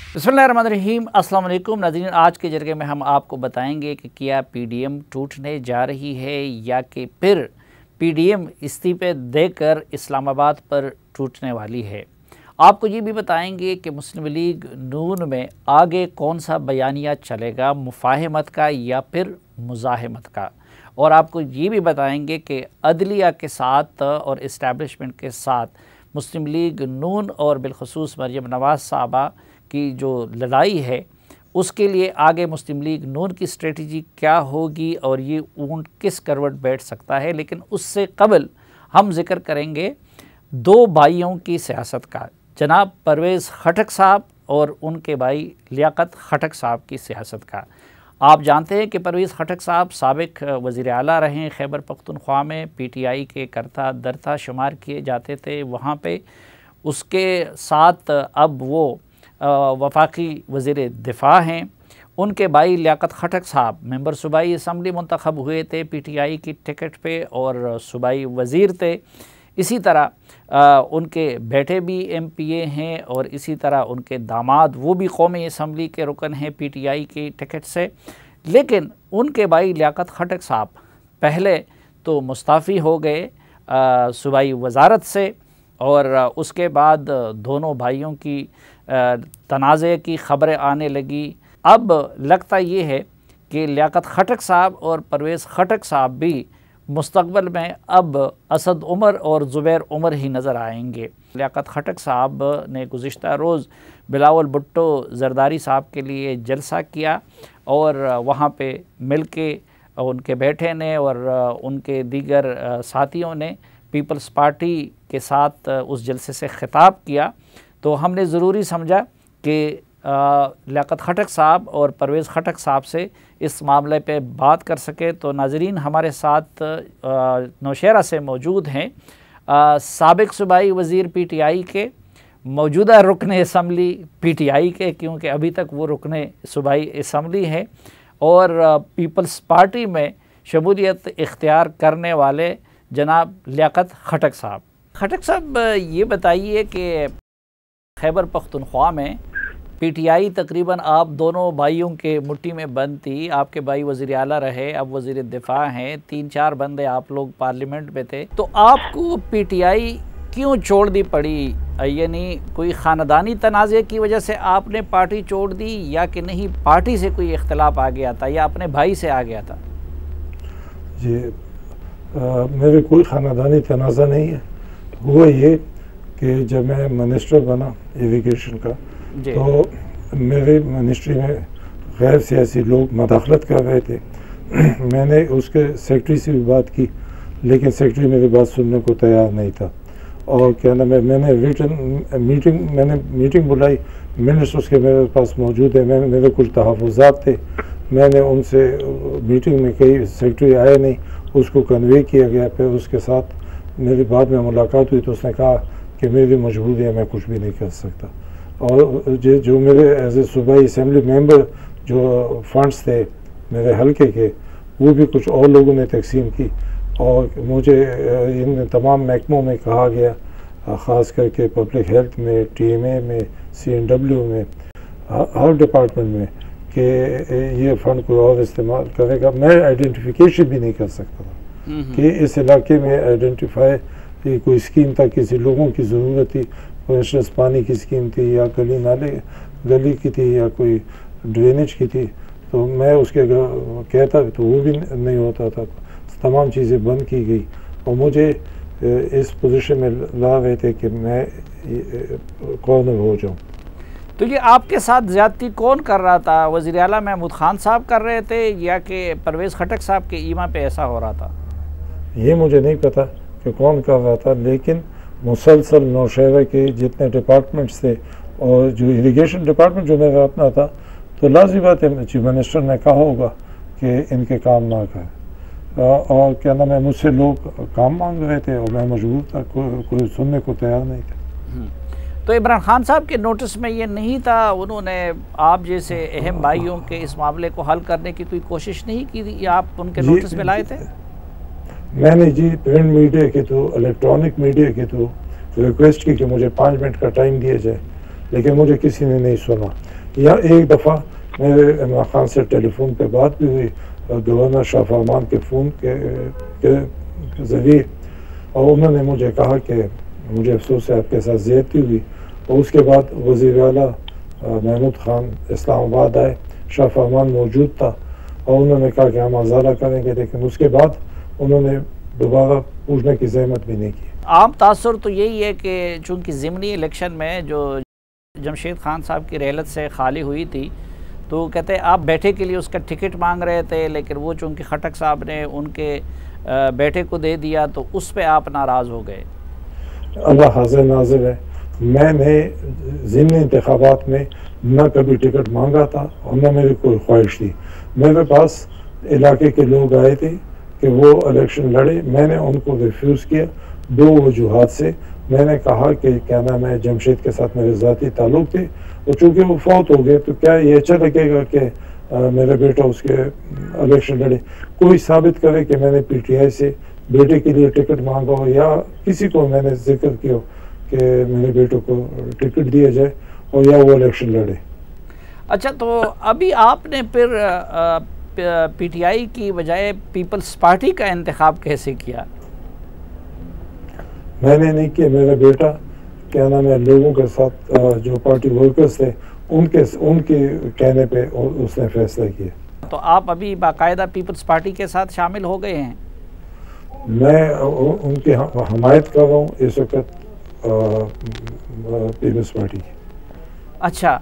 बिस्मिल्लाहिर्रहमानिर्रहीम। अस्सलाम वालेकुम नाज़रीन, आज के जरिए में हम आपको बताएंगे कि क्या पीडीएम टूटने जा रही है या कि फिर पीडीएम इस्तीफे देकर इस्लामाबाद पर टूटने वाली है। आपको ये भी बताएंगे कि मुस्लिम लीग नून में आगे कौन सा बयानिया चलेगा, मुफाहमत का या फिर मुज़ाहमत का। और आपको ये भी बताएंगे कि अदलिया के साथ और इस्टेब्लिशमेंट के साथ मुस्लिम लीग नून और बिलखुसूस मरियम नवाज़ साहबा की जो लड़ाई है उसके लिए आगे मुस्लिम लीग नून की स्ट्रेटजी क्या होगी और ये ऊंट किस करवट बैठ सकता है। लेकिन उससे कबल हम जिक्र करेंगे दो भाइयों की सियासत का, जनाब परवेज़ खटक साहब और उनके भाई लियाकत खटक साहब की सियासत का। आप जानते हैं कि परवेज़ खटक साहब साबिक वज़ीर आला रहे, खैबर पख्तूनख्वा में पीटीआई के करता दरता शुमार किए जाते थे वहाँ पे। उसके साथ अब वो वफाकी वज़ीर दिफ़ा हैं। उनके भाई लियाकत खटक साहब मेंबर सूबाई असम्बली मुंतखब हुए थे पीटीआई की टिकट पे और सूबाई वज़ीर थे। इसी तरह उनके बेटे भी एमपीए हैं और इसी तरह उनके दामाद वो भी कौमी असम्बली के रुकन हैं पीटीआई की टिकट से। लेकिन उनके भाई लियाकत खटक साहब पहले तो मुस्ताफ़ी हो गए सूबाई वज़ारत से और उसके बाद दोनों भाइयों की तनाज़े की ख़बरें आने लगी। अब लगता ये है कि लियाकत खटक साहब और परवेज़ खटक साहब भी मुस्तक़बिल में अब असद उमर और ज़ुबैर उमर ही नज़र आएंगे। लियाकत खटक साहब ने गुज़िश्ता रोज़ बिलावल भुट्टो ज़रदारी साहब के लिए जलसा किया और वहाँ पे मिल के उनके बेटे ने और उनके दीगर साथियों ने पीपल्स पार्टी के साथ उस जलसे से ख़िताब किया। तो हमने ज़रूरी समझा कि लियाकत खटक साहब और परवेज़ खटक साहब से इस मामले पे बात कर सके। तो नाज़रीन हमारे साथ नौशहरा से मौजूद हैं साबिक सूबाई वज़ीर पीटीआई के, मौजूदा रुकन असम्बली पीटीआई के, क्योंकि अभी तक वो रुकन सूबाई असम्बली हैं, और पीपल्स पार्टी में शमूलियत इख्तियार करने वाले जनाब लियाकत खटक साहब। खटक साहब ये बताइए कि खैबर पख्तूनख्वा में पीटीआई तकरीबन आप दोनों भाइयों के मुट्ठी में बंद थी। आपके भाई वज़ीर आला रहे, अब वज़ीर दिफ़ा हैं, 3-4 बंदे आप लोग पार्लियामेंट में थे। तो आपको पीटीआई क्यों छोड़ दी पड़ी? यानी कोई ख़ानदानी तनाज़े की वजह से आपने पार्टी छोड़ दी या कि नहीं पार्टी से कोई इख्तलाफ आ गया था या अपने भाई से आ गया था? जी मेरे कोई ख़ानदानी तनाज़ा नहीं है। हुआ ये कि जब मैं मिनिस्टर बना इरिगेशन का तो मेरे मिनिस्ट्री में गैर सियासी लोग मदाखलत कर रहे थे। मैंने उसके सेक्रेटरी से भी बात की लेकिन सेक्रेटरी मेरी बात सुनने को तैयार नहीं था। और क्या नाम है, मैंने मीटिंग बुलाई, मिनट्स उसके मेरे पास मौजूद है। मेरे कुछ तहफ़्फ़ुज़ात थे, मैंने उनसे मीटिंग में कही, सेक्रेटरी आए नहीं, उसको कन्वे किया गया। फिर उसके साथ मेरी बाद में मुलाकात हुई तो उसने कहा कि मेरी मजबूरी है, मैं कुछ भी नहीं कर सकता। और जो मेरे एज ए सूबाई असम्बली मेंबर जो फंड्स थे मेरे हलके के वो भी कुछ और लोगों ने तकसीम की और मुझे इन तमाम महकमों में कहा गया, ख़ास करके पब्लिक हेल्थ में, टीएमए में, सीएनडब्ल्यू में, हर डिपार्टमेंट में कि ये फ़ंड कोई और इस्तेमाल करेगा। मैं आइडेंटिफिकेशन भी नहीं कर सकता था कि इस इलाके में आइडेंटिफाई कोई स्कीम था, किसी लोगों की ज़रूरत थी, कोई पानी की स्कीम थी या गली की थी या कोई ड्रेनेज की थी, तो मैं उसके कहता तो वो भी नहीं होता था। तमाम चीज़ें बंद की गई और मुझे इस पोजीशन में ला रहे थे कि मैं कॉर्नर हो जाऊँ। तो ये आपके साथ ज़्यादती कौन कर रहा था? वज़ीर आला महमूद खान साहब कर रहे थे या कि परवेज़ खटक साहब के ईमा पे ऐसा हो रहा था? ये मुझे नहीं पता कि कौन कर रहा था, लेकिन मुसलसल नौशहरा के जितने डिपार्टमेंट्स थे और जो इरिगेशन डिपार्टमेंट जो मेरा अपना था, तो लाज़मी बात है चीफ मिनिस्टर ने कहा होगा कि इनके काम ना करें। और क्या नाम है, मुझसे लोग काम मांग रहे थे और मैं मजबूर था, कोई सुनने को तैयार नहीं था। तो इमरान खान साहब के नोटिस में ये नहीं था, उन्होंने आप जैसे अहम भाइयों के इस मामले को हल करने की कोई कोशिश नहीं की थी या आप उनके नोटिस में लाए थे? मैंने जी प्रिंट मीडिया के थ्रू, इलेक्ट्रॉनिक मीडिया के थ्रू रिक्वेस्ट की कि मुझे 5 मिनट का टाइम दिया जाए, लेकिन मुझे किसी ने नहीं सुना। या एक दफ़ा मेरे इमरान खान से टेलीफोन पे बात भी हुई गवर्नर शाह फरमान के फ़ोन के ज़रिए, और उन्होंने मुझे कहा कि मुझे अफसोस है आपके साथ ज़्यादती हुई। और उसके बाद वज़ीर आला महमूद खान इस्लामाबाद आए, शाह फरमान मौजूद था और उन्होंने कहा कि हम अज़ाला करेंगे, लेकिन उसके बाद उन्होंने दोबारा पूछने की ज़हमत भी नहीं की। आम तासुर तो यही है कि चूँकि ज़िमनी इलेक्शन में जो जमशेद खान साहब की रहलत से खाली हुई थी, तो कहते हैं आप बैठे के लिए उसका टिकट मांग रहे थे, लेकिन वो चूँकि खटक साहब ने उनके बेटे को दे दिया तो उस पर आप नाराज़ हो गए। अल्लाह हाज़िर नाज़िर है, मैंने ज़िमनी इंतखाबात में न कभी टिकट मांगा था और न मेरी कोई ख्वाहिश थी। मेरे पास इलाके के लोग आए थे कि वो इलेक्शन लड़े, मैंने उनको रिफ्यूज़ किया दो वजूहात से। मैंने कहा कि क्या नाम है, जमशेद के साथ मेरे ज़ाती ताल्लुक़ थे और चूँकि वो फौत हो गए तो क्या ये अच्छा लगेगा कि मेरा बेटा उसके इलेक्शन लड़े। कोई साबित करे कि मैंने PTI से बेटे के लिए टिकट मांगा हो या किसी को मैंने जिक्र किया कि मेरे बेटों को टिकट दिया जाए और या वो इलेक्शन लड़े। अच्छा, तो अभी आपने फिर PTI की बजाय पीपल्स पार्टी का इंतखाब कैसे किया? मैंने नहीं किया, मेरा बेटा क्या नाम है लोगों के साथ जो पार्टी वर्कर्स थे उनके कहने पे उसने फैसला किया। तो आप अभी बाकायदा पीपल्स पार्टी के साथ शामिल हो गए हैं? मैं उनकी हमायत कर रहा हूँ इस वक्त पीपल्स पार्टी की। अच्छा,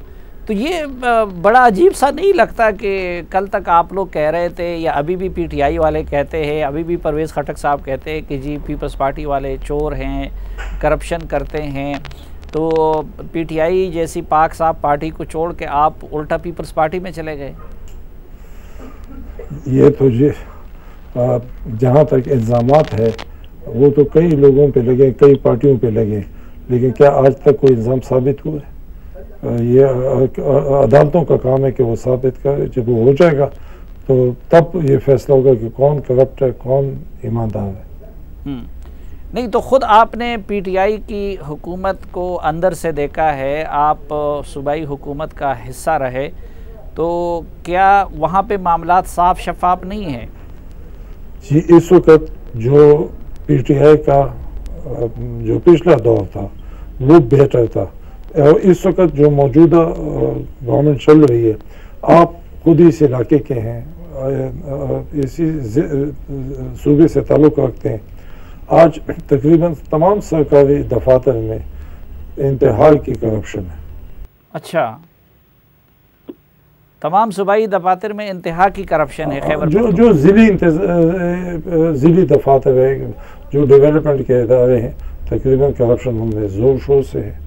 तो ये बड़ा अजीब सा नहीं लगता कि कल तक आप लोग कह रहे थे या अभी भी PTI वाले कहते हैं, अभी भी परवेज़ खटक साहब कहते हैं कि जी पीपल्स पार्टी वाले चोर हैं, करप्शन करते हैं, तो PTI जैसी पाक साहब पार्टी को छोड़ के आप उल्टा पीपल्स पार्टी में चले गए? ये तो जी जहाँ तक इल्ज़ामात है वो तो कई लोगों पे लगे, कई पार्टियों पे लगे, लेकिन क्या आज तक कोई इल्ज़ाम साबित हुआ है? ये अदालतों का काम है कि वो साबित करे। जब वो हो जाएगा तो तब ये फैसला होगा कि कौन करप्ट है, कौन ईमानदार है। नहीं तो ख़ुद आपने PTI की हुकूमत को अंदर से देखा है, आप सूबाई हुकूमत का हिस्सा रहे, तो क्या वहाँ पे मामलात साफ शफाफ नहीं है? जी, इस वक्त जो PTI का जो पिछला दौर था वो बेहतर था और इस वक्त जो मौजूदा गवर्नमेंट चल रही है, आप खुद इस इलाके के हैं, इसी सूबे से ताल्लुक़ रखते हैं, आज तकरीबन तमाम सरकारी दफातर में इंतहा की करप्शन है। अच्छा, तमाम सूबाई दफातर में इंतहा की करप्शन है? खैबर जो ज़िली दफातर है, जो डेवलपमेंट के इदारे हैं, तकरीबन करप्शन उनमें ज़ोर शोर से है।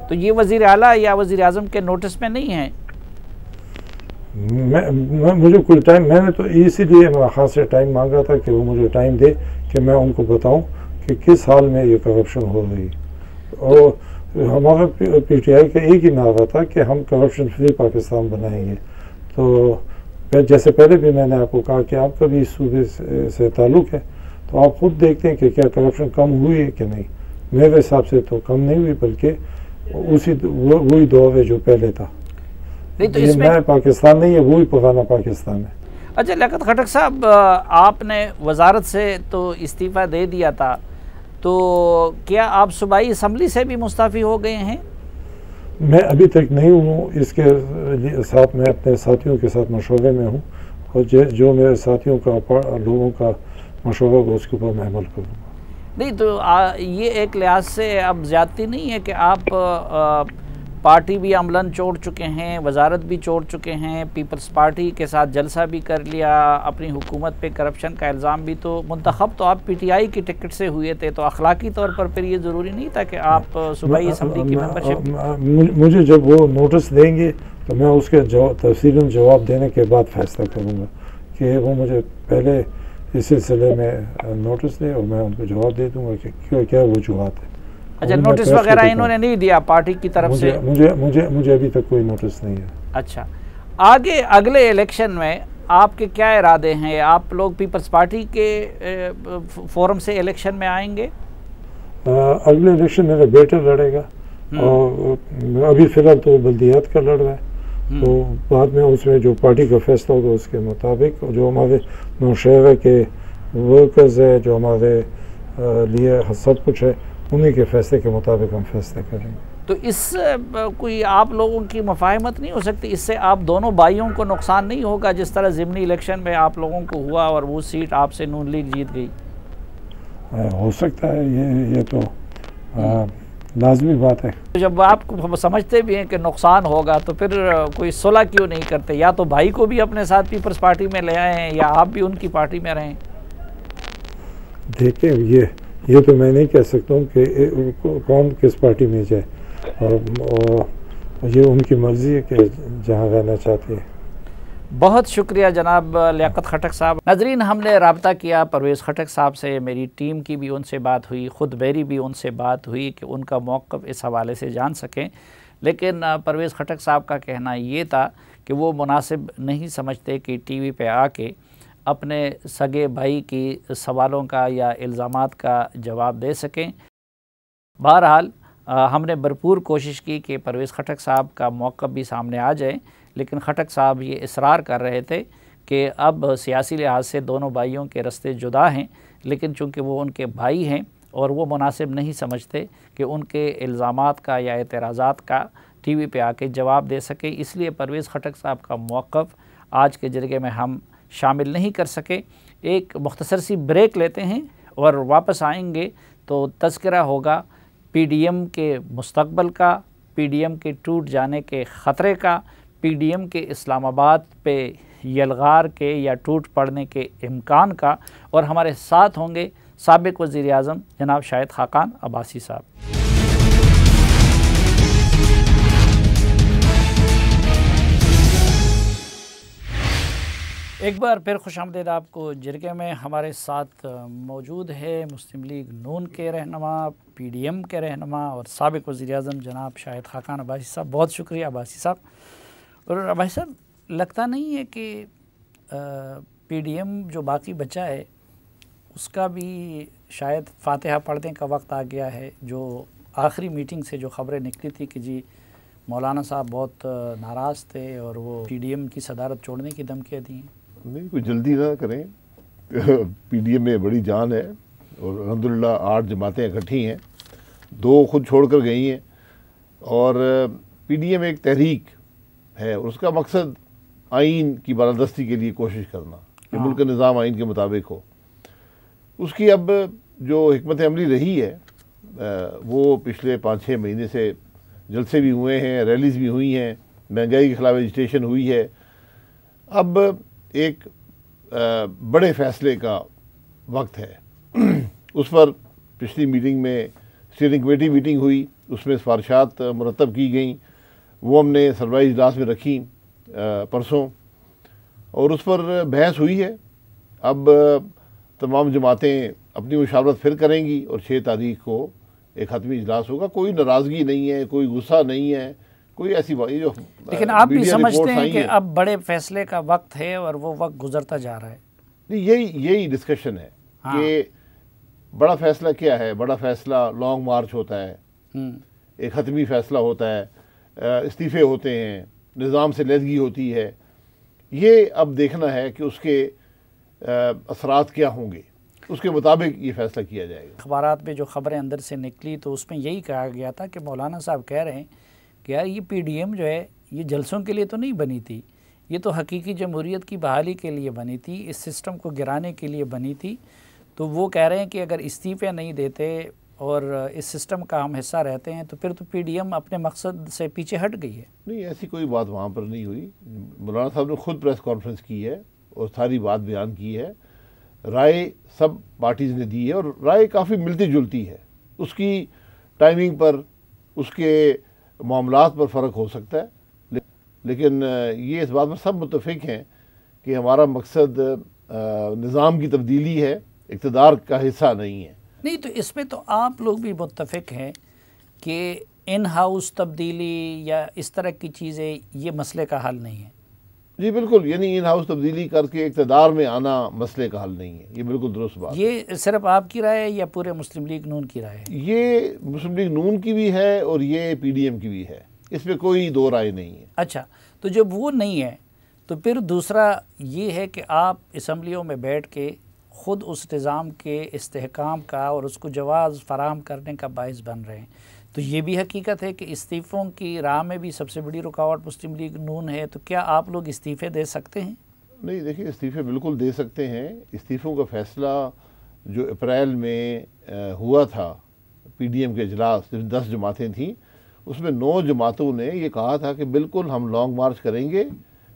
तो ये वज़ीर आला या वज़ीर आज़म के नोटिस में नहीं है? मुझे कोई टाइम, मैंने तो इसीलिए इमरान खान से टाइम मांगा था कि वो मुझे टाइम दे कि मैं उनको बताऊं कि किस हाल में ये करप्शन हो रही है। और हमारा PTI का एक ही नारा था कि हम करप्शन फ्री पाकिस्तान बनाएंगे। तो जैसे पहले भी मैंने आपको कहा कि आपका भी इस सूबे से ताल्लुक़ है, तो आप खुद देखते हैं कि क्या करप्शन कम हुई है कि नहीं। मेरे हिसाब से तो कम नहीं हुई, बल्कि वही दौर है जो पहले था। नहीं तो इसमें नया पाकिस्तान नहीं है, वही पुराना पाकिस्तान है। अच्छा लियाकत खटक साहब, आपने वजारत से तो इस्तीफ़ा दे दिया था, तो क्या आप सूबाई असम्बली से भी मुस्तफ़ी हो गए हैं? मैं अभी तक नहीं हूँ, इसके साथ मैं अपने साथियों के साथ मशवरे में हूँ और जो मेरे साथियों का लोगों का मशवरा हो उसके ऊपर मैं अमल करूँगा। नहीं तो ये एक लिहाज से अब ज़्यादती नहीं है कि आप पार्टी भी अमलन छोड़ चुके हैं, वजारत भी छोड़ चुके हैं, पीपल्स पार्टी के साथ जलसा भी कर लिया, अपनी हुकूमत पे करप्शन का इल्ज़ाम भी, तो मुंतखब तो आप PTI की टिकट से हुए थे, तो अखलाकी तौर पर फिर ये ज़रूरी नहीं था कि आप सूबाई असम्बली की मेंबरशिप? मुझे जब वो नोटिस देंगे तो मैं उसके तफसीलन जवाब देने के बाद फैसला करूँगा कि वो मुझे पहले इस सिलसिले में नोटिस दे और मैं उनको जवाब दे दूँगा कि क्या वजूहात है। अच्छा, नोटिस वगैरह इन्होंने नहीं दिया पार्टी की तरफ से? मुझे अभी तक कोई नोटिस नहीं है। अच्छा, आगे अगले इलेक्शन में आपके क्या इरादे हैं? आप लोग पीपल्स पार्टी के फोरम से इलेक्शन में आएंगे? अगले इलेक्शन मेरा बेटा लड़ेगा और अभी फ़िलहाल तो बल्दियात का लड़ रहा है। तो बाद में उसमें जो पार्टी का फैसला होगा उसके मुताबिक जो हमारे नौशहरा के वर्कर्स है, जो हमारे लिए सब कुछ है, उन्हीं के फैसले के मुताबिक हम फैसले करेंगे। तो इससे कोई आप लोगों की मुफाहमत नहीं हो सकती? इससे आप दोनों भाइयों को नुकसान नहीं होगा, जिस तरह ज़िमनी इलेक्शन में आप लोगों को हुआ और वो सीट आपसे नून लीग जीत गई? हो सकता है, ये तो लाजमी बात है। तो जब आप समझते भी हैं कि नुकसान होगा तो फिर कोई सुलह क्यों नहीं करते? या तो भाई को भी अपने साथ पीपल्स पार्टी में ले आए हैं या आप भी उनकी पार्टी में रहें। देखिए, ये तो मैं नहीं कह सकता हूँ कि कौन किस पार्टी में जाए, और ये उनकी मर्ज़ी है कि जहाँ रहना चाहती है। बहुत शुक्रिया जनाब लियाकत खटक साहब। नाज़रीन, हमने रब्ता किया परवेज़ खटक साहब से, मेरी टीम की भी उनसे बात हुई, ख़ुद मेरी भी उनसे बात हुई कि उनका मौक़िफ़ इस हवाले से जान सकें। लेकिन परवेज़ खटक साहब का कहना ये था कि वो मुनासिब नहीं समझते कि टीवी पे आके अपने सगे भाई की सवालों का या इल्ज़ामात का जवाब दे सकें। बहरहाल हमने भरपूर कोशिश की कि परवेज़ खटक साहब का मौक़िफ़ भी सामने आ जाए, लेकिन खटक साहब ये इसरार कर रहे थे कि अब सियासी लिहाज से दोनों भाइयों के रास्ते जुदा हैं, लेकिन चूँकि वो उनके भाई हैं और वो मुनासिब नहीं समझते कि उनके इल्ज़ामात का या एतराज़ात का टीवी पे आके जवाब दे सके, इसलिए परवेज़ खटक साहब का मौक़िफ़ आज के जरगे में हम शामिल नहीं कर सके। एक मुख्तसर सी ब्रेक लेते हैं और वापस आएंगे तो तज़किरा होगा PDM के मुस्तक़बल का, PDM के टूट जाने के ख़तरे का, PDM के इस्लामाबाद पे यलगार के या टूट पड़ने के इम्कान का, और हमारे साथ होंगे साबिक़ वज़ीर आज़म जनाब शाहिद खाकान अब्बासी साहब। एक बार फिर खुशामदीद आपको। जरगे में हमारे साथ मौजूद है मुस्लिम लीग नून के रहनुमा, PDM के रहनुमा और साबिक़ वज़ीर आज़म जनाब शाहिद खाकान अब्बासी साहब। बहुत शुक्रिया अब्बासी साहब। और अब्बासी साहब, लगता नहीं है कि PDM जो बाकी बचा है उसका भी शायद फातिहा पढ़ने का वक्त आ गया है? जो आखिरी मीटिंग से जो ख़बरें निकली थी कि जी मौलाना साहब बहुत नाराज़ थे और वो PDM की सदारत छोड़ने की धमकियाँ दी हैं। नहीं, कोई जल्दी ना करें। PDM में बड़ी जान है और अल्हम्दुलिल्लाह 8 जमातें इकट्ठी हैं, 2 खुद छोड़ कर गई हैं, और PDM एक तहरीक है और उसका मकसद आइन की बालादस्ती के लिए कोशिश करना कि मुल्क का निज़ाम आइन के मुताबिक हो। उसकी अब जो हिकमत अमली रही है वो पिछले 5-6 महीने से जलसे भी हुए हैं, रैलीज़ भी हुई हैं, महंगाई के ख़िलाफ़ एजिटेशन हुई है। अब एक बड़े फ़ैसले का वक्त है। उस पर पिछली मीटिंग में स्टीयरिंग कमेटी मीटिंग हुई, उसमें सिफारिशात मुरतब की गई, वो हमने सरबराही इजलास में रखी परसों, और उस पर बहस हुई है। अब तमाम जमातें अपनी मुशावरत फिर करेंगी और 6 तारीख को एक हतमी इजलास होगा। कोई नाराज़गी नहीं है, कोई गुस्सा नहीं है, कोई ऐसी बात जो। लेकिन आप भी समझते हैं कि अब बड़े फैसले का वक्त है और वो वक्त गुजरता जा रहा है? नहीं, यही डिस्कशन है कि बड़ा फैसला क्या है। बड़ा फैसला लॉन्ग मार्च होता है, एक हतमी फैसला होता है, इस्तीफ़े होते हैं, निज़ाम से लहदगी होती है। ये अब देखना है कि उसके असरात क्या होंगे, उसके मुताबिक ये फैसला किया जाएगा। अखबारात में जो ख़बरें अंदर से निकली तो उसमें यही कहा गया था कि मौलाना साहब कह रहे हैं कि यार ये PDM जो है ये जलसों के लिए तो नहीं बनी थी, ये तो हकीकी जमहूरियत की बहाली के लिए बनी थी, इस सिस्टम को गिराने के लिए बनी थी। तो वो कह रहे हैं कि अगर इस्तीफ़े नहीं देते और इस सिस्टम का हम हिस्सा रहते हैं तो फिर तो PDM अपने मकसद से पीछे हट गई है। नहीं, ऐसी कोई बात वहाँ पर नहीं हुई। मौलाना साहब ने खुद प्रेस कॉन्फ्रेंस की है और सारी बात बयान की है। राय सब पार्टीज़ ने दी है और राय काफ़ी मिलती जुलती है। उसकी टाइमिंग पर, उसके मामलात पर फ़र्क हो सकता है, लेकिन ये इस बात पर सब मुत्तफ़िक हैं कि हमारा मकसद निज़ाम की तब्दीली है, इक़्तिदार का हिस्सा नहीं है। नहीं, तो इसमें तो आप लोग भी मुत्तफ़िक हैं कि इन हाउस तब्दीली या इस तरह की चीज़ें ये मसले का हल नहीं है। जी बिल्कुल, यानी इन हाउस तब्दीली करके इक़्तिदार में आना मसले का हल नहीं है। ये बिल्कुल दुरुस्त बात। ये सिर्फ आपकी राय है या पूरे मुस्लिम लीग नून की राय है? ये मुस्लिम लीग नून की भी है और ये PDM की भी है। इसमें कोई दो राय नहीं है। अच्छा, तो जब वो नहीं है तो फिर दूसरा ये है कि आप असम्बलियों में बैठ के ख़ुद उस निज़ाम के इस्तेहकाम का और उसको जवाज़ फराहम करने का बाइस बन रहे हैं। तो ये भी हकीकत है कि इस्तीफ़ों की राह में भी सबसे बड़ी रुकावट मुस्लिम लीग नून है। तो क्या आप लोग इस्तीफ़े दे सकते हैं? नहीं, देखिए, इस्तीफ़े बिल्कुल दे सकते हैं। इस्तीफ़ों का फ़ैसला जो अप्रैल में हुआ था PDM के इजलास, 10 जमातें थीं, उसमें 9 जमातों ने ये कहा था कि बिल्कुल हम लॉन्ग मार्च करेंगे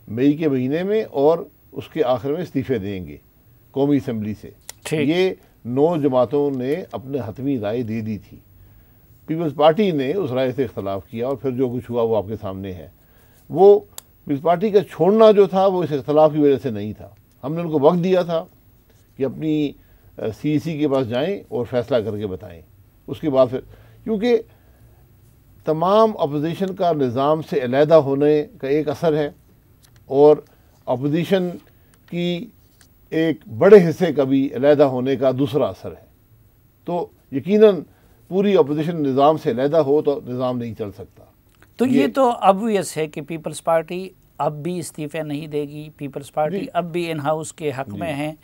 मई के महीने में और उसके आखिर में इस्तीफ़े देंगे कौमी असम्बली से। ये 9 जमातों ने अपने हतमी राय दे दी थी। पीपल्स पार्टी ने उस राय से इख्तलाफ किया और फिर जो कुछ हुआ वो आपके सामने है। वो पीपल्स पार्टी का छोड़ना जो था वो इस इख्तलाफ की वजह से नहीं था। हमने उनको वक्त दिया था कि अपनी CEC के पास जाएं और फैसला करके बताएं। उसके बाद फिर, क्योंकि तमाम अपोजिशन का निज़ाम से अलहदा होने का एक असर है और अपोजिशन की एक बड़े हिस्से का भी अलहदा होने का दूसरा असर है। तो यकीनन पूरी अपोजिशन निज़ाम से अलहदा हो तो निज़ाम नहीं चल सकता। तो ये तो ऑब्वियस है कि पीपल्स पार्टी अब भी इस्तीफ़े नहीं देगी, पीपल्स पार्टी अब भी इन हाउस के हक़ में है।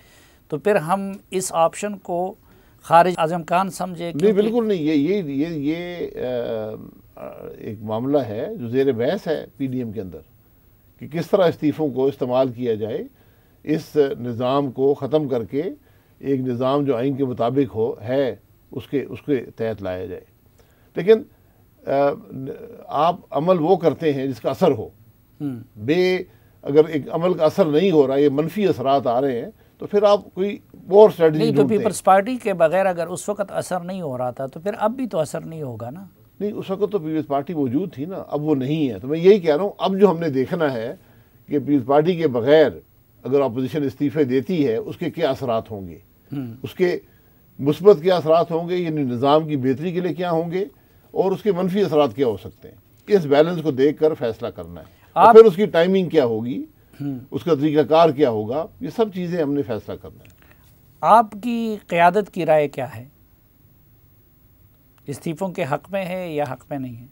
तो फिर हम इस ऑप्शन को खारिज आज़म खान समझे? नहीं, बिल्कुल नहीं। ये एक मामला है जो ज़ेर बहस है PDM के अंदर कि किस तरह इस्तीफ़ों को इस्तेमाल किया जाए इस निज़ाम को ख़त्म करके एक निज़ाम जो आइन के मुताबिक है उसके तहत लाया जाए। लेकिन आप अमल वो करते हैं जिसका असर हो। अगर एक अमल का असर नहीं हो रहा, ये मनफी असरात आ रहे हैं, तो फिर आप कोई और स्ट्रेटजी नहीं। तो पीपल्स पार्टी के बगैर अगर उस वक्त असर नहीं हो रहा था तो फिर अब भी तो असर नहीं होगा ना? नहीं, उस वक्त तो पीपल्स पार्टी मौजूद थी ना, अब वो नहीं है। तो मैं यही कह रहा हूँ, अब जो हमने देखना है कि पीपल्स पार्टी के बगैर अगर अपोजिशन इस्तीफ़े देती है उसके क्या असरात होंगे, उसके मुस्बत क्या असरात होंगे, यानी निज़ाम की बेहतरी के लिए क्या होंगे और उसके मनफी असरात क्या हो सकते हैं। इस बैलेंस को देख कर फैसला करना है। और फिर उसकी टाइमिंग क्या होगी, उसका तरीक़ाकार क्या होगा, ये सब चीज़ें हमने फैसला करना है। आपकी क़यादत की राय क्या है? इस्तीफ़ों के हक़ में है या हक़ में नहीं है?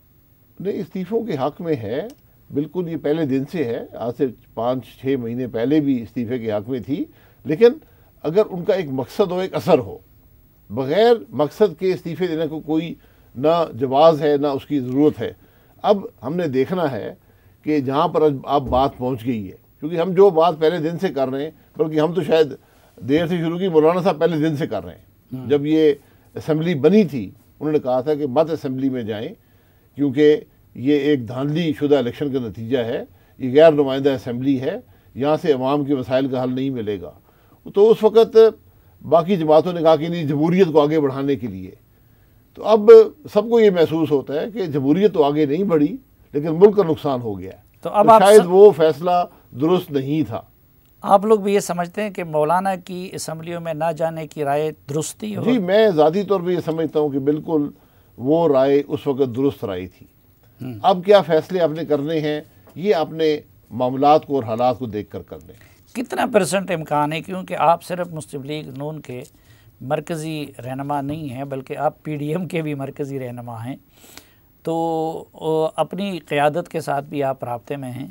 नहीं, इस्तीफ़ों के हक़ में है, बिल्कुल। ये पहले दिन से है, आज से 5-6 महीने पहले भी इस्तीफ़े के हक़ में थी। लेकिन अगर उनका एक मकसद हो, एक असर हो, बग़ैर मकसद के इस्तीफ़े देने को कोई ना जवाज़ है ना उसकी ज़रूरत है। अब हमने देखना है कि जहाँ पर अब बात पहुँच गई है, क्योंकि हम जो बात पहले दिन से कर रहे हैं, बल्कि हम तो शायद देर से शुरू की, मौलाना साहब पहले दिन से कर रहे हैं। जब ये असम्बली बनी थी उन्होंने कहा था कि मत असम्बली में जाएं क्योंकि ये एक धांधली शुदा इलेक्शन का नतीजा है, ये गैर नुमाइंदा असम्बली है, यहाँ से अवाम के मसाइल का हल नहीं मिलेगा। तो उस वक़्त बाकी जमातों ने कहा कि नहीं, जमहूरियत को आगे बढ़ाने के लिए। तो अब सबको ये महसूस होता है कि जमहूरियत तो आगे नहीं बढ़ी लेकिन मुल्क का नुकसान हो गया। तो अब शायद वो फैसला दुरुस्त नहीं था। आप लोग भी ये समझते हैं कि मौलाना की असम्बलियों में ना जाने की राय दुरुस्ती हो? जी, मैं ज़ाती तौर पर ये समझता हूँ कि बिल्कुल वो राय उस वक़्त दुरुस्त राय थी। अब क्या फ़ैसले आपने करने हैं, ये अपने मामलात को और हालात को देख कर करने। कितना % इम्कान है, क्योंकि आप सिर्फ मुस्लिम लीग नून के मरकज़ी रहनुमा नहीं हैं बल्कि आप PDM के भी मरकज़ी रहनुमा हैं, तो अपनी क़यादत के साथ भी आप राब्ते में हैं,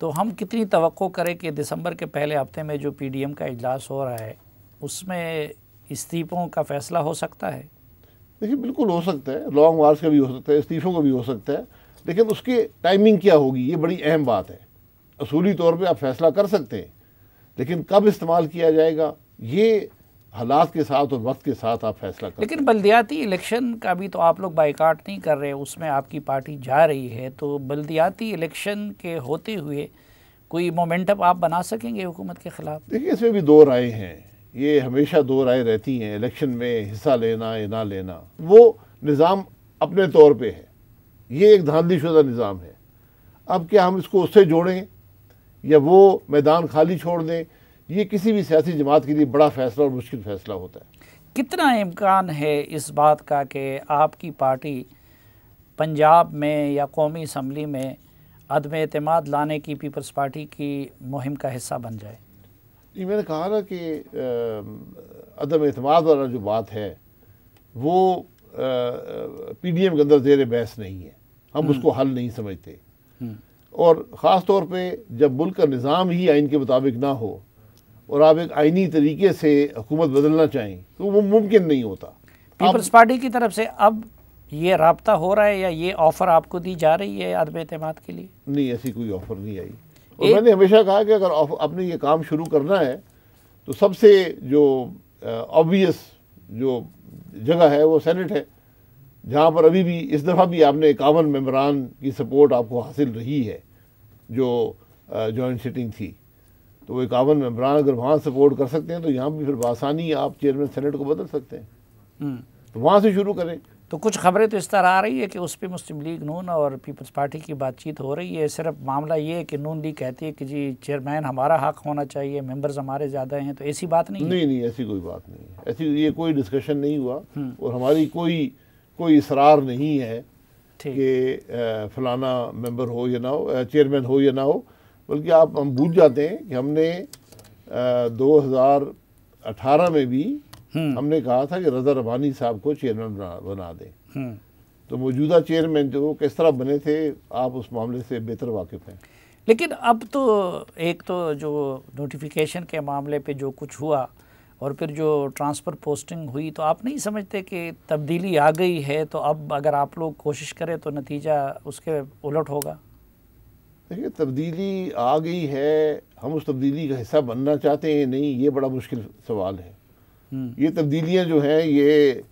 तो हम कितनी तवक्को करें कि दिसंबर के पहले हफ्ते में जो PDM का इजलास हो रहा है उसमें इस्तीफ़ों का फ़ैसला हो सकता है? देखिए, बिल्कुल हो सकता है, लॉन्ग मार्च का भी हो सकता है, इस्तीफ़ों का भी हो सकता है, लेकिन उसकी टाइमिंग क्या होगी ये बड़ी अहम बात है। असूली तौर पे आप फैसला कर सकते हैं, लेकिन कब इस्तेमाल किया जाएगा ये हालात के साथ और वक्त के साथ आप फैसला कर। लेकिन बल्दियाती इलेक्शन का भी तो आप लोग बाइकाट नहीं कर रहे, उसमें आपकी पार्टी जा रही है, तो बल्दियाती इलेक्शन के होते हुए कोई मोमेंटम आप बना सकेंगे हुकूमत के ख़िलाफ़? देखिए, इसमें भी दो राय हैं, ये हमेशा दो राय रहती हैं। इलेक्शन में हिस्सा लेना या ना लेना वो निज़ाम अपने तौर पे है, ये एक धांधलीशुदा निज़ाम है। अब क्या हम इसको उससे जोड़ें या वो मैदान खाली छोड़ दें, ये किसी भी सियासी जमात के लिए बड़ा फ़ैसला और मुश्किल फ़ैसला होता है। कितना इम्कान है इस बात का कि आपकी पार्टी पंजाब में या कौमी असम्बली में अदम एतमाद लाने की पीपल्स पार्टी की मुहिम का हिस्सा बन जाए? ये मैंने कहा ना कि अदम एतमाद वाला जो बात है वो PDM के अंदर ज़ेर बहस नहीं है। हम उसको हल नहीं समझते। और ख़ास तौर पे जब मुल्क का निज़ाम ही आइन के मुताबिक ना हो और आप एक आइनी तरीके से हुकूमत बदलना चाहें तो वो मुमकिन नहीं होता। पीपल्स पार्टी की तरफ से अब ये राब्ता हो रहा है या ये ऑफ़र आपको दी जा रही है अदम एतमाद के लिए? नहीं, ऐसी कोई ऑफ़र नहीं आई। और मैंने हमेशा कहा कि अगर आपने ये काम शुरू करना है तो सबसे जो ऑब्वियस जो जगह है वो सेनेट है, जहाँ पर अभी भी इस दफ़ा भी आपने 51 मेंबरान की सपोर्ट आपको हासिल रही है जो जॉइंट सिटिंग थी। तो वो 51 मेंबरान अगर वहाँ सपोर्ट कर सकते हैं तो यहाँ भी फिर बआसानी आप चेयरमैन सेनेट को बदल सकते हैं। तो वहाँ से शुरू करें। तो कुछ खबरें तो इस तरह आ रही है कि उस पर मुस्लिम लीग नून और पीपल्स पार्टी की बातचीत हो रही है। सिर्फ मामला ये है कि नून लीग कहती है कि जी चेयरमैन हमारा हक होना चाहिए, मेंबर्स हमारे ज़्यादा हैं, तो ऐसी बात नहीं है? नहीं, ऐसी कोई बात नहीं है। ऐसी ये कोई डिस्कशन नहीं हुआ और हमारी कोई इसरार नहीं है कि फलाना मेंबर हो या ना हो, चेयरमैन हो या ना हो। बल्कि हम बूझ जाते हैं कि हमने 2018 में भी हमने कहा था कि रज़ा रबानी साहब को चेयरमैन बना दें। तो मौजूदा चेयरमैन जो किस तरह बने थे आप उस मामले से बेहतर वाकिफ़ हैं। लेकिन अब तो एक तो जो नोटिफिकेशन के मामले पे जो कुछ हुआ और फिर जो ट्रांसफ़र पोस्टिंग हुई, तो आप नहीं समझते कि तब्दीली आ गई है, तो अब अगर आप लोग कोशिश करें तो नतीजा उसके उलट होगा? देखिए, तब्दीली आ गई है, हम उस तब्दीली का हिस्सा बनना चाहते हैं नहीं, ये बड़ा मुश्किल सवाल है। ये तब्दीलियाँ जो हैं ये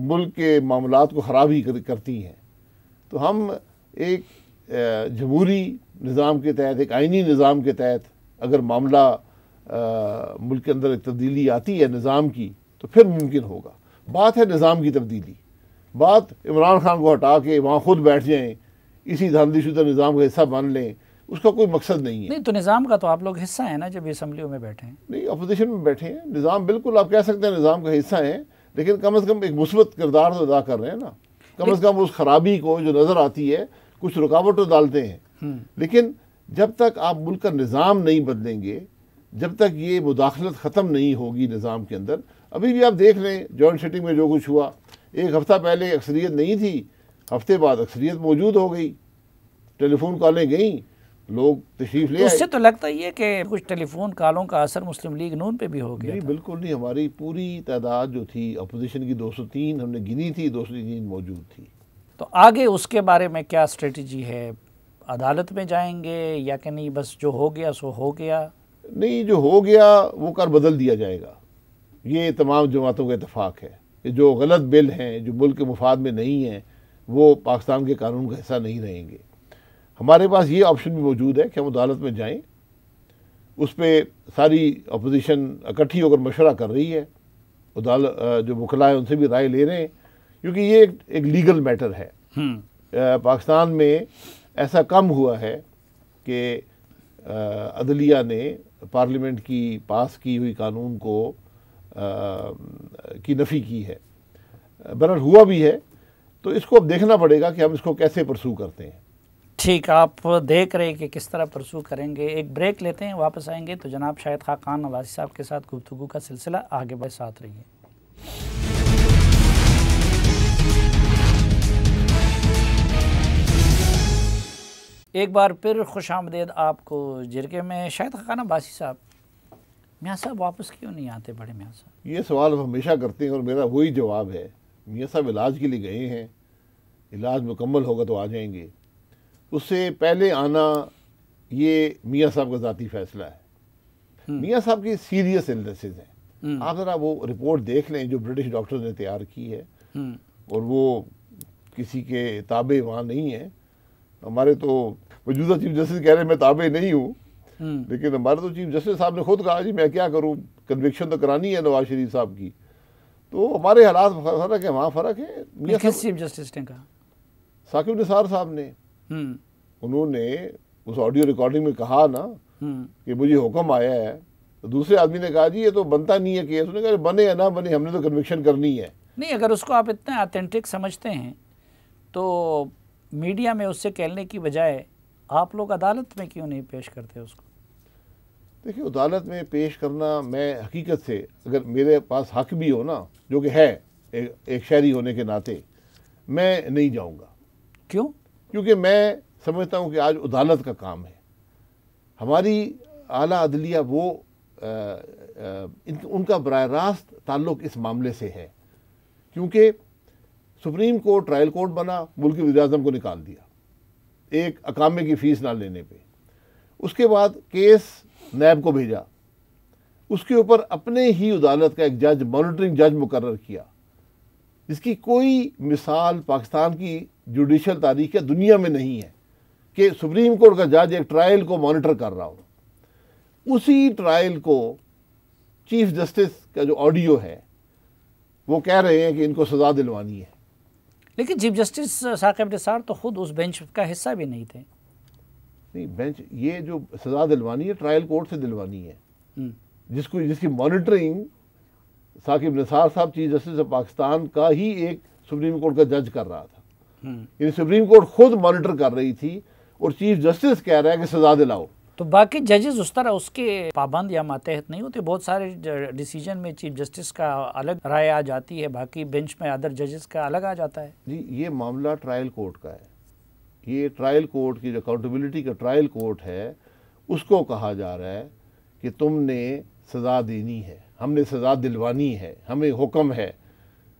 मुल्क के मामलात को ख़राब ही करती हैं। तो हम एक जमहूरी निज़ाम के तहत, एक आइनी निज़ाम के तहत अगर मामला मुल्क के अंदर एक तब्दीली आती है निज़ाम की तो फिर मुमकिन होगा। बात है निज़ाम की तब्दीली, बात इमरान खान को हटा के वहाँ खुद बैठ जाएँ, इसी धांधलीशुदा निज़ाम का हिस्सा बन लें, उसका कोई मकसद नहीं है। नहीं, तो निज़ाम का तो आप लोग हिस्सा हैं ना जब असम्बलियों में बैठे हैं। नहीं, अपोजिशन में बैठे हैं। निज़ाम बिल्कुल आप कह सकते हैं निज़ाम का हिस्सा है, लेकिन कम से कम एक मुस्बत किरदार तो अदा कर रहे हैं ना। कम से कम उस खराबी को जो नज़र आती है कुछ रुकावट तो डालते हैं। लेकिन जब तक आप मुल्क का निज़ाम नहीं बदलेंगे, जब तक ये मुदाखलत ख़त्म नहीं होगी निज़ाम के अंदर, अभी भी आप देख लें जॉइंट सिटिंग में जो कुछ हुआ, एक हफ़्ता पहले अक्सरियत नहीं थी, हफ्ते बाद अक्सरियत मौजूद हो गई, टेलीफोन कॉलें गई, लोग तशरीफ ले आए। उससे तो लगता ही है कि कुछ टेलीफोन कॉलों का असर मुस्लिम लीग नून पे भी हो गया। नहीं, बिल्कुल नहीं। हमारी पूरी तादाद जो थी अपोजिशन की 203 हमने गिनी थी, 203 मौजूद थी। तो आगे उसके बारे में क्या स्ट्रेटजी है? अदालत में जाएंगे या कि नहीं बस जो हो गया सो हो गया? नहीं, जो हो गया वो कर बदल दिया जाएगा। ये तमाम जमातों का इत्तेफाक है कि जो गलत बिल हैं, जो मुल्क के मुफाद में नहीं हैं, वो पाकिस्तान के कानून का हिस्सा नहीं रहेंगे। हमारे पास ये ऑप्शन भी मौजूद है कि हम अदालत में जाएं, उस पर सारी अपोजिशन इकट्ठी होकर मशवरा कर रही है, अदालत जो वकला है उनसे भी राय ले रहे हैं, क्योंकि ये एक लीगल मैटर है। पाकिस्तान में ऐसा कम हुआ है कि अदलिया ने पार्लियामेंट की पास की हुई कानून को की नफ़ी की है। बहरहाल हुआ भी है, तो इसको अब देखना पड़ेगा कि हम इसको कैसे परसू करते हैं। ठीक, आप देख रहे हैं कि किस तरह परसू करेंगे। एक ब्रेक लेते हैं, वापस आएंगे तो जनाब शाहिद खान नवाज़ी साहब के साथ गुफ्तगू का सिलसिला आगे बढ़े, साथ रहिए। एक बार फिर खुश आमदेद आपको जिरगे में। शाहिद खान नवाज़ी साहब, मियाँ साहब वापस क्यों नहीं आते बड़े मियाँ साहब? ये सवाल हम हमेशा करते हैं और मेरा वही जवाब है, मियाँ साहब इलाज के लिए गए हैं, इलाज मुकम्मल होगा तो आ जाएंगे। उससे पहले आना ये मियाँ साहब का ज़ाती फ़ैसला है। मियाँ साहब की सीरियस इलनेसेस हैं। आप ज़रा वो रिपोर्ट देख लें जो ब्रिटिश डॉक्टर ने तैयार की है, और वो किसी के ताबे वहाँ नहीं है। हमारे तो मौजूदा चीफ जस्टिस कह रहे हैं मैं ताबे नहीं हूँ, लेकिन हमारे तो चीफ जस्टिस साहब ने खुद कहा जी मैं क्या करूँ, कन्विक्शन तो करानी है नवाज शरीफ साहब की। तो हमारे हालात फ़र्क है, वहाँ फ़र्क है। किस चीफ जस्टिस ने कहा? साकिब निसार साहब ने। उन्होंने उस ऑडियो रिकॉर्डिंग में कहा ना कि मुझे हुक्म आया है, तो दूसरे आदमी ने कहा जी ये तो बनता नहीं है केस। उसने कहा बने या ना बने, हमने तो कन्विक्शन करनी है। नहीं, अगर उसको आप इतना ऑथेंटिक समझते हैं तो मीडिया में उससे कहने की बजाय आप लोग अदालत में क्यों नहीं पेश करते उसको? देखिए, अदालत में पेश करना, मैं हकीकत से अगर मेरे पास हक भी हो ना, जो कि है एक शहरी होने के नाते, मैं नहीं जाऊंगा। क्यों? क्योंकि मैं समझता हूँ कि आज अदालत का काम है, हमारी आला अदलिया वो उनका बराह रास्त ताल्लुक़ इस मामले से है, क्योंकि सुप्रीम कोर्ट ट्रायल कोर्ट बना, मुल्क के वज़ीर-ए-आज़म को निकाल दिया एक अकामे की फ़ीस ना लेने पे। उसके बाद केस नैब को भेजा, उसके ऊपर अपने ही अदालत का एक जज, मॉनिटरिंग जज मुकर्रर किया, जिसकी कोई मिसाल पाकिस्तान की जुडिशल तारीख या दुनिया में नहीं है कि सुप्रीम कोर्ट का जज एक ट्रायल को मॉनिटर कर रहा हो। उसी ट्रायल को चीफ जस्टिस का जो ऑडियो है वो कह रहे हैं कि इनको सज़ा दिलवानी है। लेकिन चीफ जस्टिस साकिब निसार तो खुद उस बेंच का हिस्सा भी नहीं थे। नहीं, बेंच ये जो सज़ा दिलवानी है ट्रायल कोर्ट से दिलवानी है, जिसकी मॉनिटरिंग साकिब निसार साहब चीफ जस्टिस ऑफ पाकिस्तान का ही एक सुप्रीम कोर्ट का जज कर रहा था। यानी सुप्रीम कोर्ट खुद मॉनिटर कर रही थी और चीफ जस्टिस कह रहा है कि सज़ा दिलाओ। तो बाकी जजेस उस तरह उसके पाबंद या मातहत नहीं होते? बहुत सारे डिसीजन में चीफ जस्टिस का अलग राय आ जाती है, बाकी बेंच में अदर जजेस का अलग आ जाता है। जी, ये मामला ट्रायल कोर्ट का है। ये ट्रायल कोर्ट की जो अकाउंटेबिलिटी का ट्रायल कोर्ट है, उसको कहा जा रहा है कि तुमने सज़ा देनी है, हमने सज़ा दिलवानी है, हमें हुक्म है,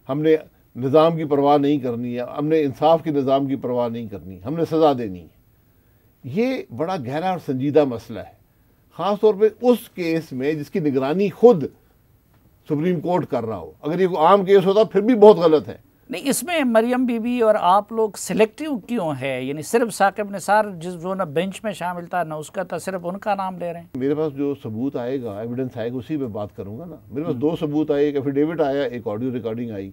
हमने निज़ाम की परवाह नहीं करनी है, हमने इंसाफ के निज़ाम की परवाह नहीं करनी, हमने सज़ा देनी है। ये बड़ा गहरा और संजीदा मसला है, ख़ास तौर पे उस केस में जिसकी निगरानी खुद सुप्रीम कोर्ट कर रहा हो। अगर ये कोई आम केस होता फिर भी बहुत गलत है। नहीं, इसमें मरियम बीबी और आप लोग सिलेक्टिव क्यों है? यानी सिर्फ साकिब निसार जो ना बेंच में शामिल था ना उसका था, सिर्फ उनका नाम ले रहे हैं। मेरे पास जो सबूत आएगा, एविडेंस आएगा, उसी पे बात करूंगा ना। मेरे पास दो सबूत आए, एक एफिडेविट आया, एक ऑडियो रिकॉर्डिंग आई,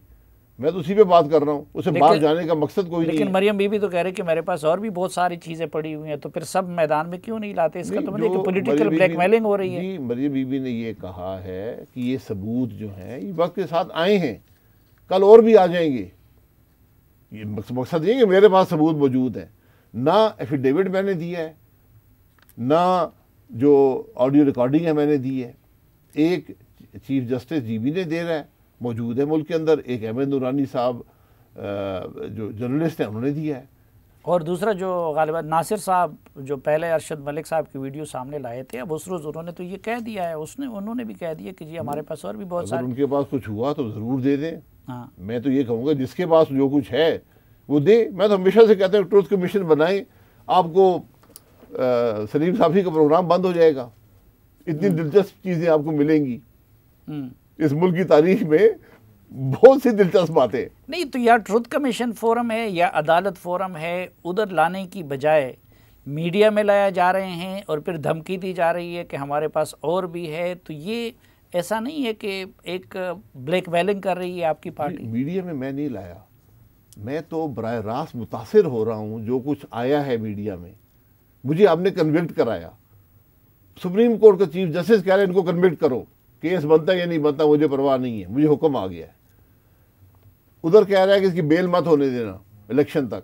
मैं तो उसी पे बात कर रहा हूँ। उसे बाहर जाने का मकसद कोई नहीं है। लेकिन मरियम बीबी तो कह रही कि मेरे पास और भी बहुत सारी चीज़ें पड़ी हुई हैं, तो फिर सब मैदान में क्यों नहीं लाते? इसका तो मतलब पॉलिटिकल ब्लैकमेलिंग हो रही है। जी, मरियम बीबी ने ये कहा है कि ये सबूत जो हैं ये वक्त के साथ आए हैं, कल और भी आ जाएंगे। ये मकसद ये कि मेरे पास सबूत मौजूद है, ना एफिडेविट मैंने दिया है, ना जो ऑडियो रिकॉर्डिंग है मैंने दी है। एक चीफ जस्टिस जीबी ने दे रहा है, मौजूद है मुल्क के अंदर। एक अहमद नूरानी साहब जो जर्नलिस्ट हैं उन्होंने दिया है। और दूसरा जो गालिबा नासिर साहब जो पहले अरशद मलिक साहब की वीडियो सामने लाए थे, अब उस रोज़ उन्होंने तो ये कह दिया है, उन्होंने भी कह दिया कि जी हमारे पास और भी बहुत सारे। उनके पास कुछ हुआ तो ज़रूर दे दें। हाँ, मैं तो ये कहूँगा जिसके पास जो कुछ है वो दे। मैं तो हमेशा से कहता हूँ ट्रुथ कमीशन बनाएं, आपको सलीम साफी का प्रोग्राम बंद हो जाएगा। इतनी दिलचस्प चीज़ें आपको मिलेंगी इस मुल्क की तारीख में, बहुत सी दिलचस्प बातें। नहीं तो यार ट्रुथ कमीशन फोरम है या अदालत फोरम है, उधर लाने की बजाय मीडिया में लाया जा रहे हैं और फिर धमकी दी जा रही है कि हमारे पास और भी है। तो ये ऐसा नहीं है कि एक ब्लैकमेलिंग कर रही है आपकी पार्टी? मीडिया में मैं नहीं लाया, मैं तो बराह रास्त मुतासिर हो रहा हूँ जो कुछ आया है मीडिया में। मुझे आपने कन्विक्ट कराया, सुप्रीम कोर्ट का चीफ जस्टिस कह रहे हैं इनको कन्विक्ट करो, केस बनता है या नहीं बनता मुझे परवाह नहीं है, मुझे हुक्म आ गया है। उधर कह रहा है कि इसकी बेल मत होने देना इलेक्शन तक।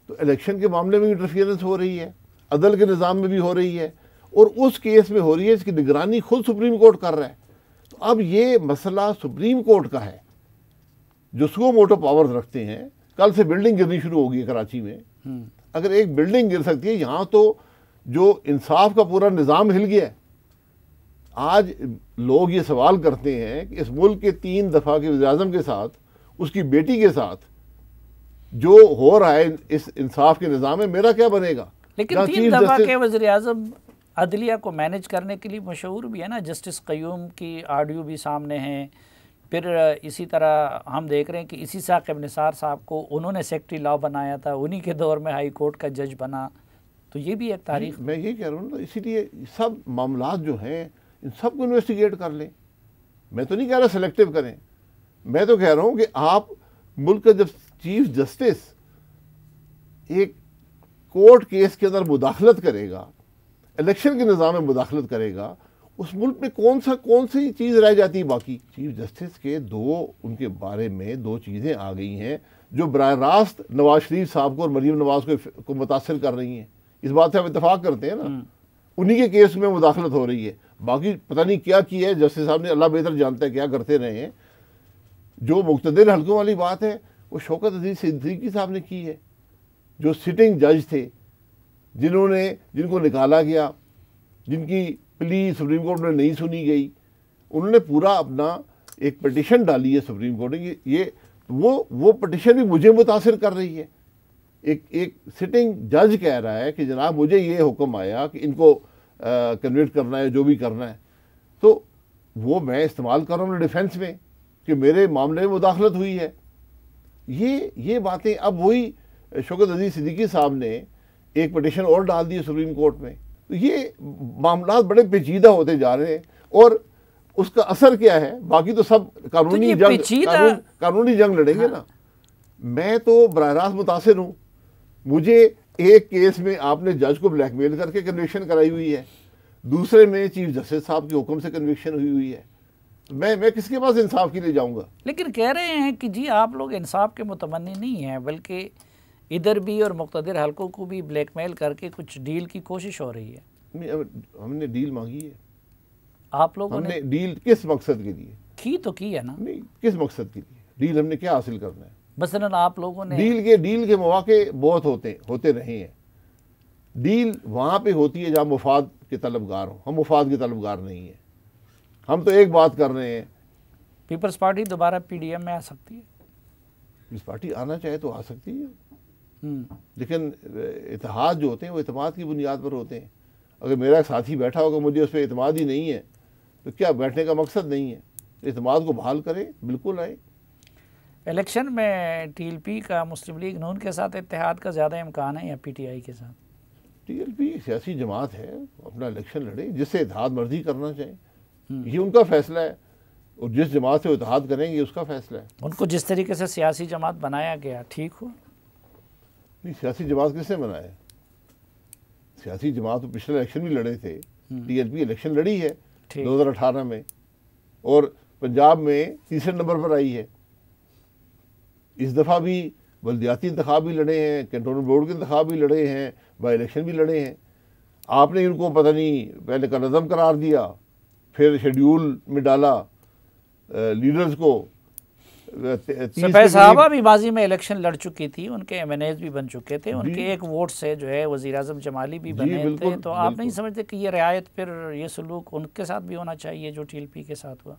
तो इलेक्शन के मामले में इंटरफियरेंस हो रही है, अदल के निज़ाम में भी हो रही है, और उस केस में हो रही है इसकी निगरानी खुद सुप्रीम कोर्ट कर रहा है। तो अब ये मसला सुप्रीम कोर्ट का है जो सुओ मोटो पावर्स रखते हैं। कल से बिल्डिंग गिरनी शुरू होगी कराची में। अगर एक बिल्डिंग गिर सकती है, यहाँ तो जो इंसाफ का पूरा निज़ाम हिल गया है। आज लोग ये सवाल करते हैं कि इस मुल्क के 3 दफ़ा के वज़ीर-ए-आज़म के साथ, उसकी बेटी के साथ जो हो रहा है इस इंसाफ के निज़ाम में, मेरा क्या बनेगा? लेकिन 3 दफ़ा के वज़ीर-ए-आज़म अदलिया को मैनेज करने के लिए मशहूर भी है ना। जस्टिस क़य्यूम की ऑडियो भी सामने है। फिर इसी तरह हम देख रहे हैं कि इसी साकिब निसार साहब को उन्होंने सेक्रेटरी लॉ बनाया था, उन्हीं के दौर में हाई कोर्ट का जज बना। तो ये भी एक तारीख। मैं ये कह रहा हूँ ना, इसीलिए सब मामलात जो हैं इन सबको इन्वेस्टिगेट कर लें। मैं तो नहीं कह रहा सिलेक्टिव करें, मैं तो कह रहा हूँ कि आप मुल्क का जब चीफ जस्टिस एक कोर्ट केस के अंदर मुदाखलत करेगा, इलेक्शन के निज़ाम में मुदाखलत करेगा, उस मुल्क में कौन सी चीज़ रह जाती है बाकी? चीफ जस्टिस के उनके बारे में 2 चीज़ें आ गई हैं जो बराह रास्त नवाज शरीफ साहब को और मरीम नवाज को मुतासर कर रही हैं। इस बात से हम इतफाक़ करते हैं ना। उन्हीं के केस में मुदाखलत हो रही है, बाकी पता नहीं क्या की है जस्टिस साहब ने, अल्लाह बेहतर जानता है क्या करते रहे हैं। जो मुक़्तदिर हल्कों वाली बात है वो शौकत अजीज़ सिद्दीकी साहब ने की है। जो सिटिंग जज थे, जिनको निकाला गया, जिनकी प्ली सुप्रीम कोर्ट में नहीं सुनी गई, उन्होंने पूरा अपना एक पिटिशन डाली है सुप्रीम कोर्ट में। ये वो पिटिशन भी मुझे मुतासिर कर रही है। एक सिटिंग जज कह रहा है कि जनाब मुझे ये हुक्म आया कि इनको कन्विक्ट करना है, जो भी करना है, तो वो मैं इस्तेमाल कर रहा हूँ डिफेंस में कि मेरे मामले में मुदाखलत हुई है। ये बातें अब वही शौकत अजीज सिद्दीकी साहब ने एक पिटिशन और डाल दी सुप्रीम कोर्ट में। तो ये मामला बड़े पेचीदा होते जा रहे हैं और उसका असर क्या है? बाकी तो सब कानूनी जंग लड़ेंगे। हाँ। ना, मैं तो बराह रास्त मुतासिर हूँ। मुझे एक केस में आपने जज को ब्लैकमेल करके कन्विक्शन कराई हुई है, दूसरे में चीफ जस्टिस साहब के हुक्म से कन्विक्शन हुई है। मैं किसके पास इंसाफ के लिए जाऊंगा? लेकिन कह रहे हैं कि जी आप लोग इंसाफ के मुतमन्नी नहीं हैं, बल्कि इधर भी और मुक़्तदिर हलकों को भी ब्लैकमेल करके कुछ डील की कोशिश हो रही है। हमने डील मांगी है। आप लोगों ने डील किस मकसद के लिए की है ना? नहीं, किस मकसद के लिए डील? हमने क्या हासिल करना है? मसलन आप लोगों ने डील के मौके बहुत होते रहे हैं। डील वहाँ पे होती है जहाँ मुफाद के तलबगार हो। हम मुफाद के तलबगार नहीं है। हम तो एक बात कर रहे हैं, पीपल्स पार्टी दोबारा पीडीएम में आ सकती है। पीपल्स पार्टी आना चाहे तो आ सकती है, लेकिन इत्तेहाद जो होते हैं वो इत्तेमाद की बुनियाद पर होते हैं। अगर मेरा साथी बैठा होगा, मुझे उस पर इत्तेमाद ही नहीं है, तो क्या बैठने का मकसद नहीं है? इत्तेमाद को बहाल करें, बिल्कुल आए। इलेक्शन में टीएलपी का मुस्लिम लीग नून के साथ इत्तेहाद का ज़्यादा इम्कान है या पीटीआई के साथ? टीएलपी सियासी जमात है, अपना इलेक्शन लड़े, जिससे इत्तेहाद मर्जी करना चाहे, ये उनका फैसला है, और जिस जमात से वो इत्तेहाद करेंगे उसका फैसला है। उनको जिस तरीके से सियासी जमात बनाया गया ठीक हो? नहीं, सियासी जमात किसने बनाया? सियासी जमात तो पिछले इलेक्शन भी लड़े थे। टीएलपी इलेक्शन लड़ी है 2018 में, और पंजाब में तीसरे नंबर पर आई है। इस दफ़ा भी बल्दियाती इंतखाब भी लड़े हैं, कैंटोनमेंट बोर्ड के इंतखाब भी लड़े हैं, बाई इलेक्शन भी लड़े हैं। आपने इनको पता नहीं पहले का नज़म करार दिया, फिर शेड्यूल में डाला लीडर्स को। सफेद साहबा भी माजी में इलेक्शन लड़ चुकी थी, उनके एमएनएज भी बन चुके थे, उनके एक वोट से जो है वज़ीर आज़म जमाली भी बने थे। तो आप नहीं समझते कि ये रियायत, फिर ये सलूक उनके साथ भी होना चाहिए जो टीएलपी के साथ हुआ?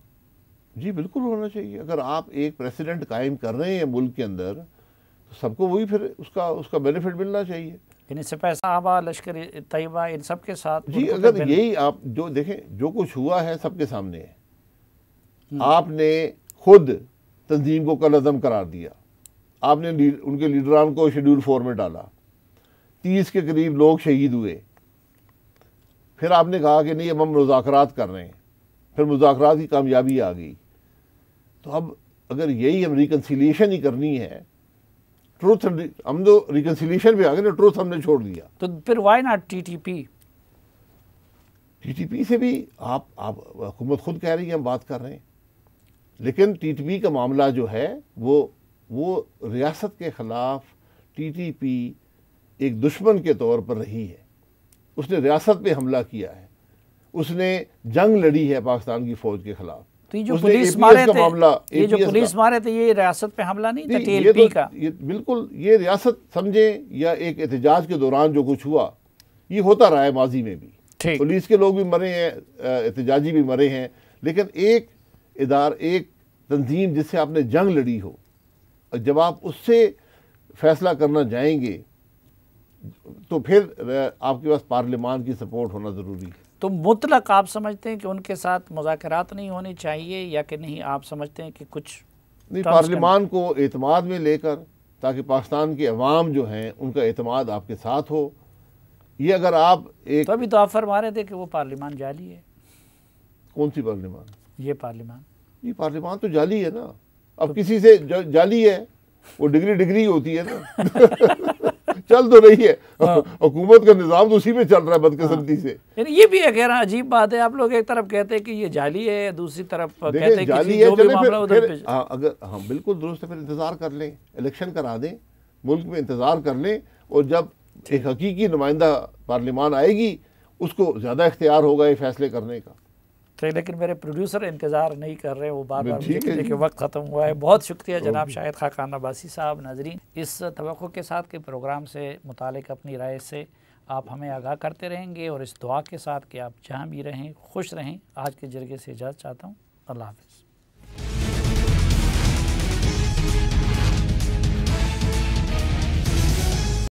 जी बिल्कुल होना चाहिए। अगर आप एक प्रेसिडेंट कायम कर रहे हैं मुल्क के अंदर, तो सबको वही फिर उसका बेनिफिट मिलना चाहिए। यानी सफेद साहबा, लश्कर तैयबा, इन सब के साथ जी, अगर यही आप जो देखें, जो कुछ हुआ है सबके सामने है। आपने खुद तंजीम को कलअज़म करार दिया, आपने उनके लीडरान को शेड्यूल 4 में डाला, 30 के करीब लोग शहीद हुए। फिर आपने कहा कि नहीं अब हम मुज़ाकरात कर रहे हैं, फिर मुज़ाकरात की कामयाबी आ गई। तो अब अगर यही हम रिकन्सिलिएशन ही करनी है, ट्रूथ, हम तो रिकन्सिलिएशन पे आ गए ना, ट्रूथ हमने छोड़ दिया। तो फिर वाई नॉट टीटीपी? टीटीपी से भी आप हुकूमत खुद कह रही है हम बात कर रहे हैं, लेकिन टीटीपी का मामला जो है वो रियासत के ख़िलाफ़ टीटीपी एक दुश्मन के तौर पर रही है। उसने रियासत पे हमला किया है, उसने जंग लड़ी है पाकिस्तान की फ़ौज के ख़िलाफ़। तो ये जो पुलिस मारे थे, ये जो पुलिस मारे थे, ये रियासत पे हमला नहीं था टीएलपी का? ये बिल्कुल, ये रियासत समझे या एक एहतजाज के दौरान जो कुछ हुआ, ये होता रहा है माजी में भी। पुलिस के लोग भी मरे हैं, एहतजाजी भी मरे हैं, लेकिन एक तंजीम जिससे आपने जंग लड़ी हो, जब आप उससे फैसला करना जाएंगे तो फिर आपके पास पार्लियामान की सपोर्ट होना ज़रूरी है। तो मुतलक आप समझते हैं कि उनके साथ मुज़ाकरात नहीं होनी चाहिए, या कि नहीं आप समझते हैं कि कुछ नहीं, पार्लियामान को एतमाद में लेकर, ताकि पाकिस्तान के अवाम जो हैं उनका एतमाद आपके साथ हो। ये अगर आप एक, तो अभी तो आप फरमा रहे थे कि वो पार्लियामान जाली है। कौन सी पार्लियामान? ये पार्लियामान, ये पार्लियामान तो जाली है ना। अब किसी से जाली है, वो डिग्री होती है ना। चल तो रही है, हुकूमत का निज़ाम तो उसी पे चल रहा है बदकिस्मती से। ये भी है अजीब बात है, आप लोग एक तरफ कहते हैं कि ये जाली है, दूसरी तरफ कहते हैं जाली है, अगर हाँ बिल्कुल दुरुस्त है, फिर इंतज़ार कर लें, इलेक्शन करा दें, मुल्क में इंतज़ार कर लें, और जब एक हकीकी नुमाइंदा पार्लियामान आएगी, उसको ज़्यादा इख्तियार होगा ये फैसले करने का। तो लेकिन मेरे प्रोड्यूसर इंतज़ार नहीं कर रहे, वो बार बार मुझे ठीक है कहते कि वक्त ख़त्म हुआ है। बहुत शुक्रिया जनाब शाहिद खान अब्बासी साहब। नाजरीन, इस तवक्को के साथ कि प्रोग्राम से मुतालिक अपनी राय से आप हमें आगाह करते रहेंगे, और इस दुआ के साथ कि आप जहाँ भी रहें खुश रहें, आज के जरिए से इजाज़त चाहता हूँ। अल्लाह हाफ़िज़।